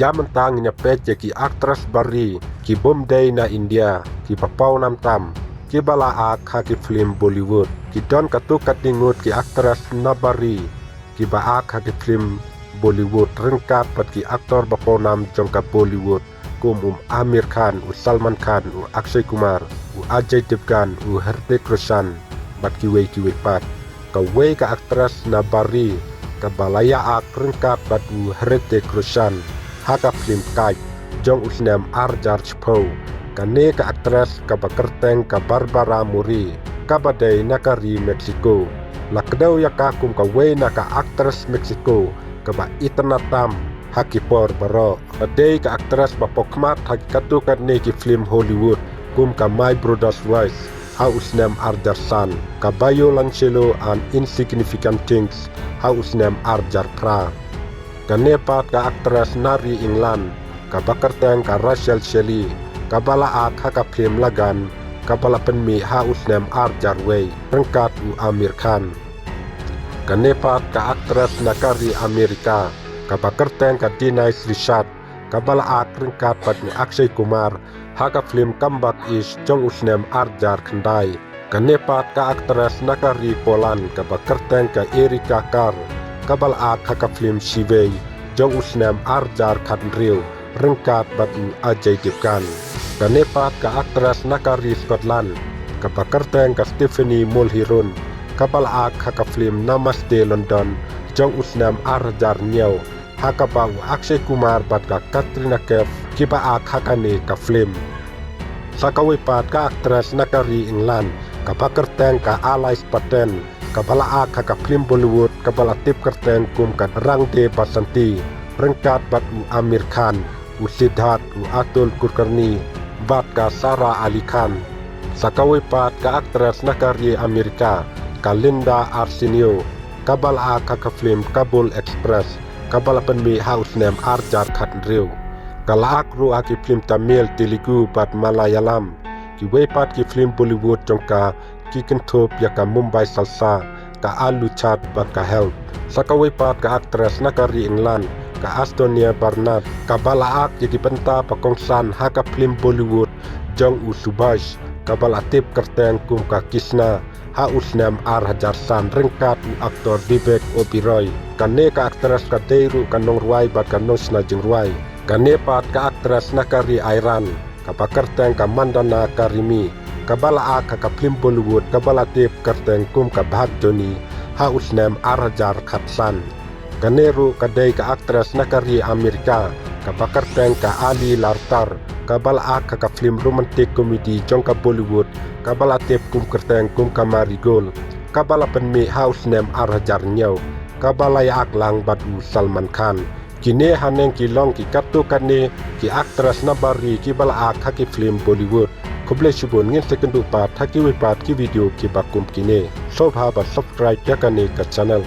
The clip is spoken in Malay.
Zaman tangnya peje ki aktras bari ki Bombay na India ki papau nam tam ki bala ak ha ki film Bollywood ki don katukat dingut ki aktras na bari ki ba ak ha ki film Bollywood rengkat pat ki aktor papau nam jongka Bollywood kum Amir Khan Salman Khan Akshay Kumar Ajay Devgan Hrithik Roshan bat ki wei pat ka wei ka aktras na bari ka balaya ak rengkat bat Hrithik Roshan haka film kai jong usnam arjar chpo kane ka aktras ka bakerteng ka Barbara Muri ka badai nakari Mexico lakdau ya ka kum ka wei na ka aktras Mexico ka ba itanatam hakipor baro badai ka aktras ba pokmat hakikatu ka ne ki film Hollywood kum ka My Brother's Wife ha usnam arjar san ka Bayo Lancelo and Insignificant Things ha usnam arjar pra kanepat ka aktras nari England ka bakerteng ka Rachel Shelley ka bala ak ha ka film lagan ka bala penmi ha usnam arjar wei rengkat Amir Khan kanepat ka aktras nakari Amerika ka bakerteng ka Denise Richards ka bala ak rengkat pat Akshay Kumar ha ka film Comeback Is jong usnam arjar khandai kanepat ka aktras nakari Poland ka bakerteng ka Erika Kar kabal ak haka film Shivei jong usnam arjar khandriu rengkat batu Ajay Devgan kanepat ka aktras nakari Scotland ka bakerteng ka Stephanie Mulhirun kabal ak haka film Namaste London jong usnam arjar nyau haka bau Akshay Kumar bat ka Katrina Kaif kiba ak haka ne ka film sakawi pat ka aktras nakari England ka bakerteng ka Alice Patten kabala ak ka film Bollywood kabala tip kerteng kum ka Rang De Basanti rengkat bat Amir Khan Siddharth Atul Kulkarni bat ka Sara Ali Khan sakawi pat ka aktras nakari Amerika ka Linda Arsenio kabala ak ka film Kabul Express kabala penmi house name arjar khandriu kala ak ru aki film Tamil Telugu bat Malayalam ki wepat ki film Bollywood jongka Kikentop ya ka Mumbai Salsa ka Alu Chat bat ka Help sakawi pat ka aktras nakari England ka Astonia Barnard ka bala ak jadi benta pakongsan haka film Bollywood jong Subhash ka bala tip kerteng kum ka Kisna ha usnam Hajar San rengkat aktor Vivek Oberoi kane ka aktras ka Deiru ka Nong Ruai bat ka Nosna Jeng Ruai kane pat ka aktras nakari Iran ka pakerteng ka Mandana Karimi kabala ak ka film Bollywood kabala tip kerteng kum ka Bhag Joni ha usnam Arjar Khatsan kaneru kadai ka aktras nakari Amerika ka bakerteng ka Ali Lartar kabala ak ka film romantic comedy jong ka Bollywood kabala tip kum kerteng kum ka Marigold kabala penmi ha usnam Arjar nyau kabala ya ak lang batu Salman Khan kini haneng ki long ki katu kane ki aktras nabari ki bala ak ki film Bollywood Kublai subun ngin sekendu pat haki wipat ki video ki bakum kine. Sob haba subscribe ya kane ka channel.